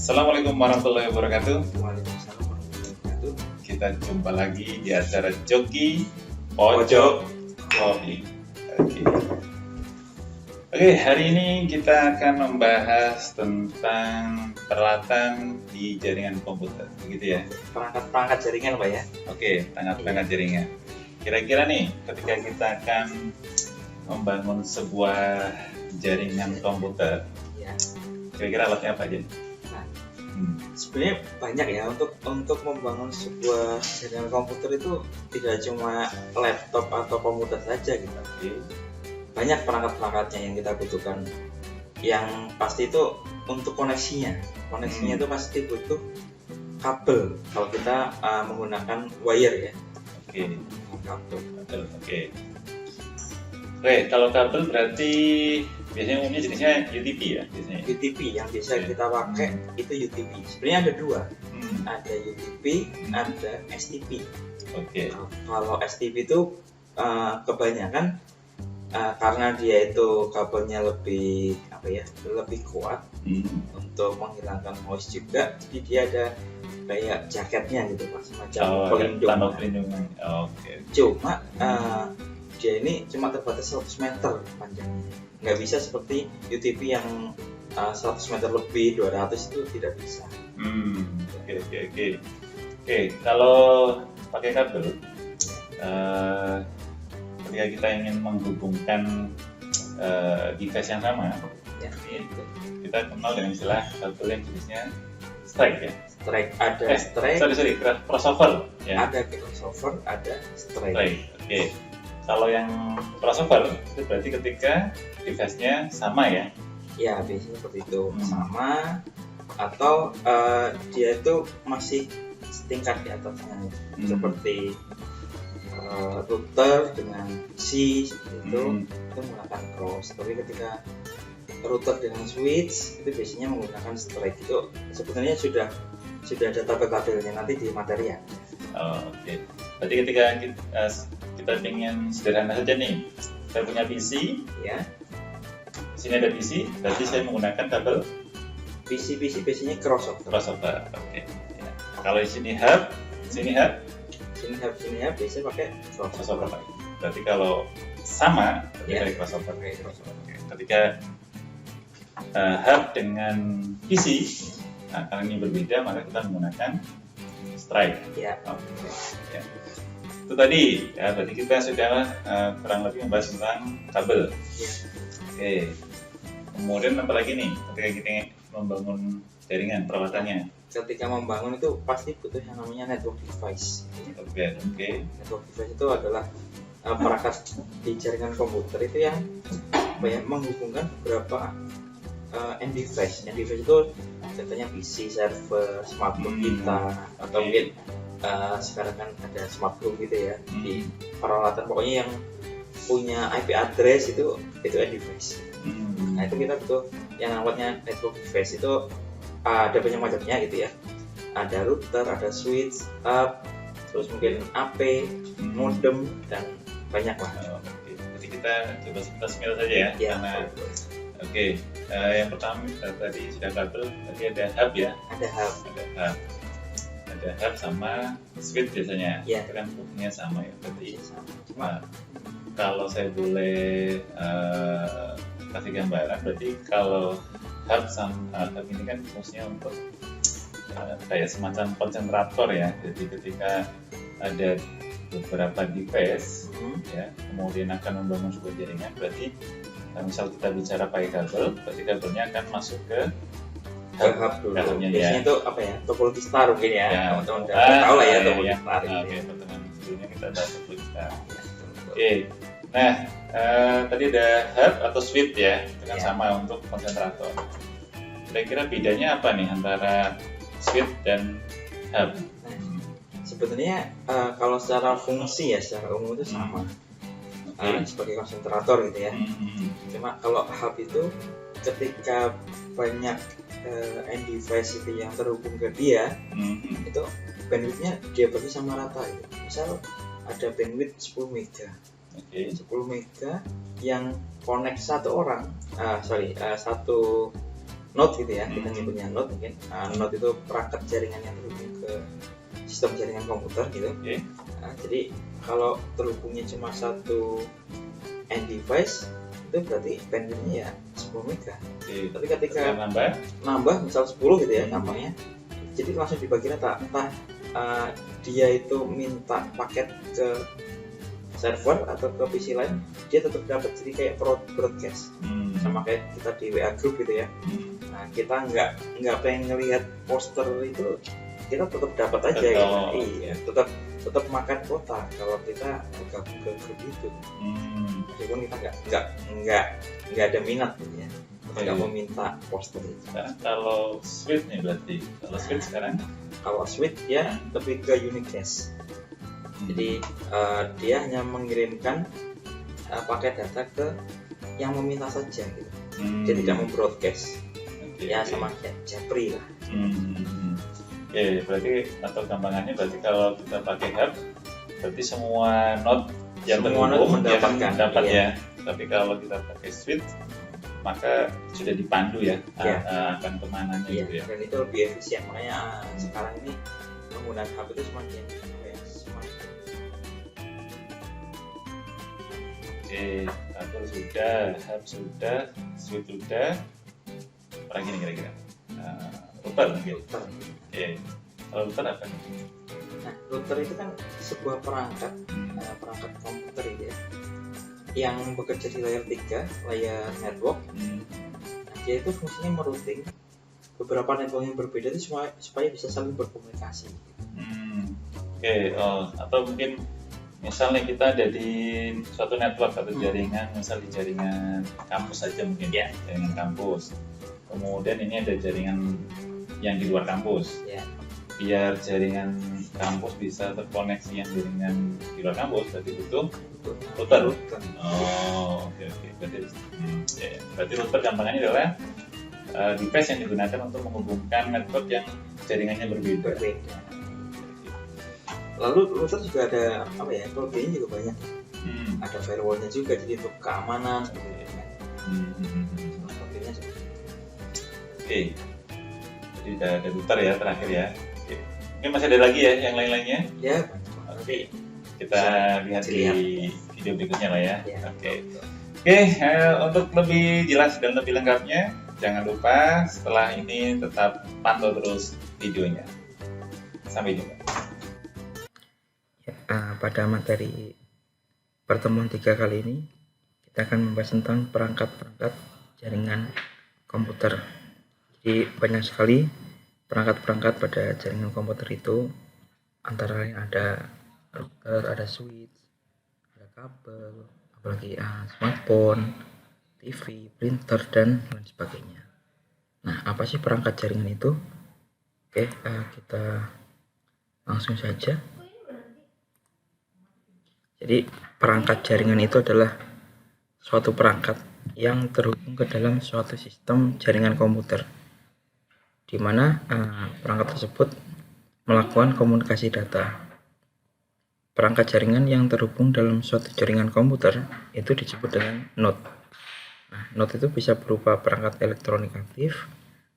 Assalamualaikum warahmatullahi wabarakatuh. Waalaikumsalam warahmatullahi wabarakatuh. Kita jumpa lagi di acara Joki Pojok Kopi. Oke, hari ini kita akan membahas tentang peralatan di jaringan komputer, begitu ya? Perangkat jaringan, Pak ya. Oke, perangkat jaringan. Kira-kira nih, ketika kita akan membangun sebuah jaringan komputer, Ya. kira-kira alatnya apa aja? Nah, sebenarnya banyak ya untuk membangun sebuah jaringan komputer itu tidak cuma laptop atau komputer saja gitu. Oke. Banyak perangkat-perangkatnya yang kita butuhkan. Yang pasti itu untuk koneksinya. Koneksinya itu pasti butuh kabel. Kalau kita menggunakan wire ya. Oke. Kabel. Betul, oke. Oke, kalau kabel berarti biasanya umumnya jenisnya UTP ya biasanya. UTP yang bisa kita pakai itu UTP. Sebenarnya ada dua. Ada UTP, ada STP. Oke. Kalau STP itu kebanyakan karena dia itu kabelnya lebih lebih kuat untuk menghilangkan noise juga, jadi dia ada kayak jaketnya gitu Pak, semacam pelindungan. Oke. Cuma dia ini cuma terbatas 100 meter panjangnya, nggak bisa seperti UTP yang 100 meter lebih, 200 itu tidak bisa. Oke, kalau pakai kabel ketika kita ingin menghubungkan device yang sama Ya, kita kenal dengan istilah kabel yang jenisnya strike ya. Strike, Crossover ya. ada crossover, ada strike. Oke. Kalau yang crossover itu berarti ketika device-nya sama ya. Ya, biasanya seperti itu, sama atau dia itu masih setingkat di atasnya, seperti router dengan PC seperti itu menggunakan cross. Tapi ketika router dengan switch itu biasanya menggunakan strike. Itu sebenarnya sudah ada tabel-tabelnya nanti di materi ya. Oke. Berarti ketika kita ingin sederhana saja nih, saya punya PC Ya. Di sini ada PC, berarti saya menggunakan kabel PC biasanya crossover. Oke. Ya. Kalau di sini hub, sini hub biasanya pakai crossover. Berarti kalau sama, berarti Ya. dari crossover. Oke. Ketika hub dengan PC, nah karena ini berbeda, maka kita menggunakan strike. Ya. Oke. Ya. Itu tadi, ya berarti kita sudah kurang lebih membahas tentang kabel. Ya. Oke. Kemudian apa lagi nih ketika kita membangun jaringan peralatannya? Ketika membangun itu pasti butuh yang namanya network device. Oke. Network device itu adalah perangkat di jaringan komputer itu yang menghubungkan beberapa end device. End device itu contohnya PC, server, smartphone kita, atau mungkin sekarang kan ada smartphone gitu ya, di peralatan pokoknya yang punya IP address itu end device. Nah, itu kita butuh yang namanya network device. Itu ada banyak macamnya gitu ya. Ada router, ada switch, hub, terus mungkin AP, modem, dan banyak lah. Oke. Jadi kita coba sekilas saja ya. Ya. Karena yang pertama tadi sudah kabel, tadi ada hub ya. Ada hub. Ada hub sama switch biasanya. Ya. Itu kan fungsinya sama ya. Berarti Cuma kalau saya boleh kasih gambaran, berarti kalau hub ini kan fungsinya untuk kayak semacam konsentrator ya. Jadi ketika ada beberapa device ya, kemudian akan membangun sebuah jaringan, berarti misal kita bicara pakai kabel, berarti kabelnya akan masuk ke hub dulu. hubnya Biasanya ya. itu topologi star mungkin ya. Teman-teman udah tahu lah ya topologi star. Oke, pertemuan sebelumnya kita bahas topologi star. Oke. Nah, tadi ada hub atau switch ya, dengan sama untuk konsentrator. Kira-kira bedanya apa nih antara switch dan hub? Sebenarnya kalau secara fungsi ya, secara umum itu sama. Sebagai konsentrator gitu ya. Cuma kalau hub itu ketika banyak end device itu yang terhubung ke dia, itu bandwidthnya dia bagi sama rata gitu. Misal ada bandwidth 10 mega. 10 mega yang connect satu orang, satu node gitu ya, kita nyebutnya node mungkin. Node itu perangkat jaringan yang terhubung ke sistem jaringan komputer gitu. Jadi kalau terhubungnya cuma satu end device itu berarti bandwidthnya ya 10 mega. Tapi ketika nambah misal 10 gitu ya gampangnya, jadi langsung dibagi rata. Entah dia itu minta paket ke server atau ke PC lain, dia tetap dapat, jadi kayak broadcast. Sama kayak kita di WA group gitu ya. Nah, kita nggak pengen ngelihat poster itu, kita tetap dapat aja gitu. Iya, tetap makan kuota kalau kita gabung ke grup itu. Meskipun kita nggak ada minat gitu ya, nggak mau minta poster itu. Sekarang kalau switch nih berarti, kalau switch ya lebih ke uniqueness. Jadi dia hanya mengirimkan paket data ke yang meminta saja gitu. Dia tidak membroadcast. Ya sama kayak Japri lah. Berarti atau gampangannya berarti kalau kita pakai hub, berarti semua node yang terhubung mendapat ya. Tapi kalau kita pakai switch, maka sudah dipandu ya, akan kemana gitu ya. Dan itu lebih efisien, makanya sekarang ini penggunaan hub itu semakin smart. Kabel sudah, hub sudah, switch sudah. Apa lagi nih kira-kira? Router mungkin. Kalau router apa nih? Nah, router itu kan sebuah perangkat komputer gitu ya, yang bekerja di layar 3, layar network. Nah, dia itu fungsinya merouting beberapa network yang berbeda itu supaya bisa saling berkomunikasi. Atau mungkin misalnya kita ada di suatu network atau jaringan, misalnya di jaringan kampus saja mungkin ya, jaringan kampus. Kemudian ini ada jaringan yang di luar kampus. Biar jaringan kampus bisa terkoneksi yang jaringan di luar kampus, berarti butuh router. Oke. Berarti router gampangannya adalah device yang digunakan untuk menghubungkan network yang jaringannya berbeda. Lalu router juga ada kelengahannya juga banyak. Ada firewallnya juga, jadi untuk keamanan. Jadi ada router ya terakhir ya. Mungkin masih ada lagi ya yang lain-lainnya? Ya. Kita lihat di video berikutnya lah ya. Untuk lebih jelas dan lebih lengkapnya, jangan lupa setelah ini tetap pantau terus videonya. Sampai jumpa. Pada materi pertemuan 3 kali ini, kita akan membahas tentang perangkat-perangkat jaringan komputer. Jadi banyak sekali perangkat-perangkat pada jaringan komputer itu, antara lain ada router, ada switch, ada kabel, apalagi smartphone, TV, printer, dan lain sebagainya. Nah, apa sih perangkat jaringan itu? Kita langsung saja. Jadi perangkat jaringan itu adalah suatu perangkat yang terhubung ke dalam suatu sistem jaringan komputer, di mana perangkat tersebut melakukan komunikasi data. Perangkat jaringan yang terhubung dalam suatu jaringan komputer itu disebut dengan node. Nah, node itu bisa berupa perangkat elektronik aktif,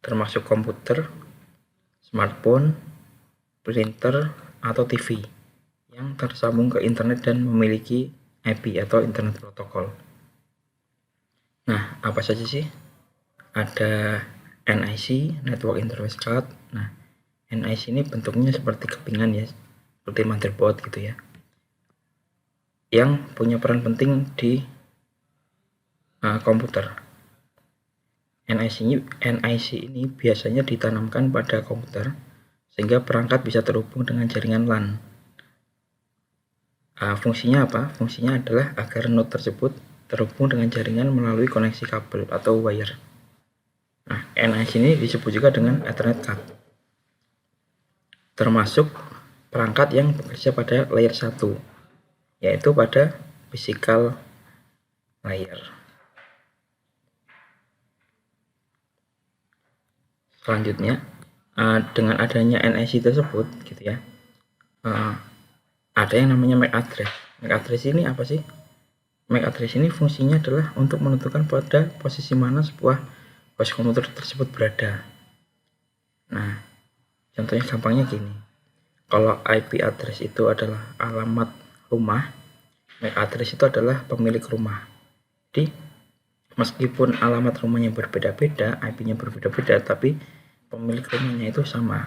termasuk komputer, smartphone, printer, atau TV yang tersambung ke internet dan memiliki IP atau Internet Protocol. Nah, apa saja sih? Ada NIC, Network Interface Card. Nah, NIC ini bentuknya seperti kepingan ya, seperti motherboard gitu ya, yang punya peran penting di komputer. NIC ini biasanya ditanamkan pada komputer sehingga perangkat bisa terhubung dengan jaringan LAN. Fungsinya apa? Fungsinya adalah agar node tersebut terhubung dengan jaringan melalui koneksi kabel atau wire. Nah, NIC ini disebut juga dengan Ethernet card, termasuk perangkat yang bekerja pada layer 1, yaitu pada physical layer. Selanjutnya, dengan adanya NIC tersebut gitu ya, ada yang namanya MAC address. MAC address ini apa sih? MAC address ini fungsinya adalah untuk menentukan pada posisi mana sebuah host komputer tersebut berada. Nah, contohnya gampangnya gini. Kalau IP address itu adalah alamat rumah, MAC address itu adalah pemilik rumah. Jadi meskipun alamat rumahnya berbeda-beda, IP-nya berbeda-beda, tapi pemilik rumahnya itu sama.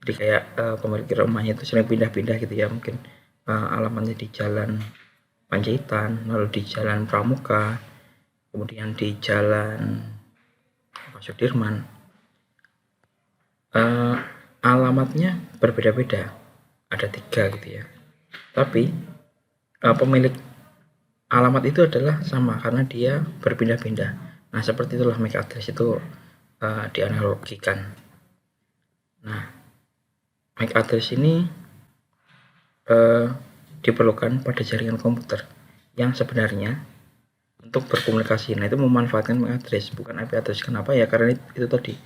Jadi kayak pemilik rumahnya itu sering pindah-pindah gitu ya, mungkin alamatnya di Jalan Panjaitan, lalu di Jalan Pramuka, kemudian di Jalan Sudirman. Alamatnya berbeda-beda, ada 3 gitu ya, tapi pemilik alamat itu adalah sama karena dia berpindah-pindah. Nah, seperti itulah MAC address itu dianalogikan. Nah, MAC address ini diperlukan pada jaringan komputer yang sebenarnya untuk berkomunikasi. Nah, itu memanfaatkan MAC address, bukan IP address. Kenapa ya? Karena itu tadi,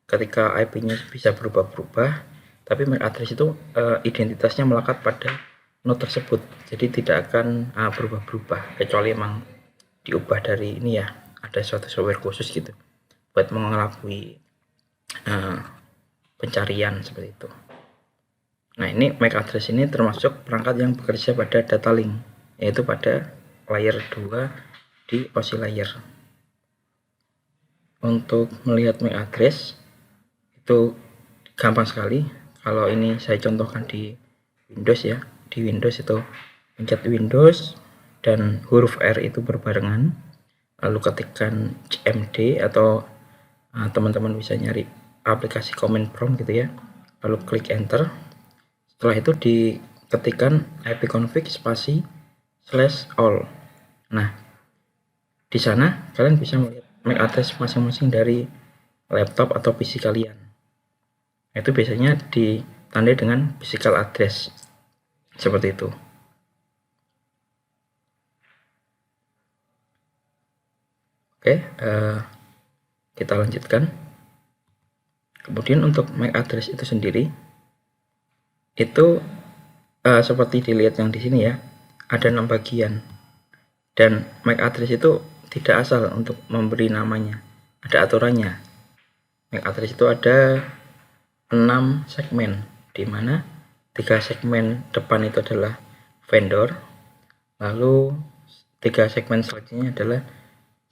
ketika IP-nya bisa berubah-berubah, tapi MAC address itu identitasnya melekat pada node tersebut, jadi tidak akan berubah-berubah kecuali emang diubah dari ini ya, ada suatu software khusus gitu buat mengelabui pencarian seperti itu. Nah, ini MAC address ini termasuk perangkat yang bekerja pada data link, yaitu pada layer 2 di OSI layer. Untuk melihat MAC address itu gampang sekali. Kalau ini saya contohkan di Windows ya, di Windows itu pencet Windows dan huruf R itu berbarengan, lalu ketikkan cmd atau teman-teman bisa nyari aplikasi command prompt gitu ya, lalu klik enter. Setelah itu diketikkan ipconfig spasi /all. Nah, di sana kalian bisa melihat MAC address masing-masing dari laptop atau PC kalian. Itu biasanya ditandai dengan physical address seperti itu. Oke, kita lanjutkan. Kemudian untuk MAC address itu sendiri itu seperti dilihat yang di sini ya, ada 6 bagian, dan MAC address itu tidak asal untuk memberi namanya, ada aturannya. MAC address itu ada 6 segmen, di mana 3 segmen depan itu adalah vendor, lalu 3 segmen selanjutnya adalah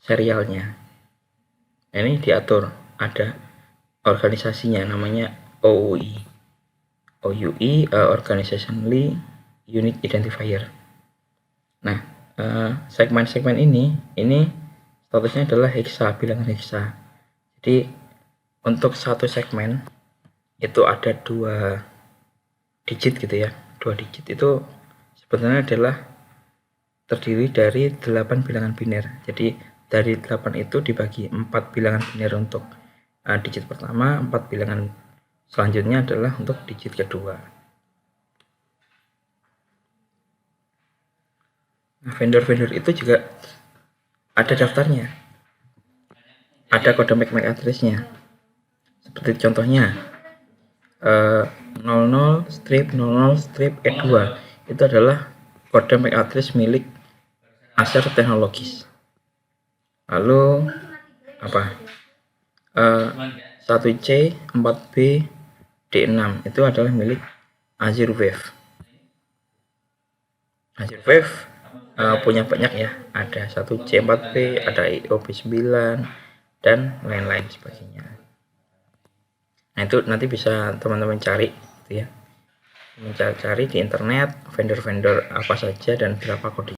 serialnya. Nah, ini diatur, ada organisasinya, namanya OUI, Organizationally Unique Identifier. Nah, segmen-segmen ini statusnya adalah hexa, bilangan hexa. Jadi untuk satu segmen itu ada 2 digit gitu ya. 2 digit itu sebenarnya adalah terdiri dari 8 bilangan biner. Jadi dari 8 itu dibagi 4 bilangan biner untuk digit pertama, 4 bilangan selanjutnya adalah untuk digit kedua. Nah, vendor-vendor itu juga ada daftarnya, ada kode MAC address-nya. Seperti contohnya 00-00-E2 itu adalah kode MAC address milik Acer Technologies. Lalu 1C 4B D6 itu adalah milik Azure Wave. Azure Wave punya banyak ya, ada 1C 4B, ada IOP9 dan lain-lain sebagainya. Nah, itu nanti bisa teman-teman cari gitu ya, mencari di internet vendor-vendor apa saja dan berapa kode.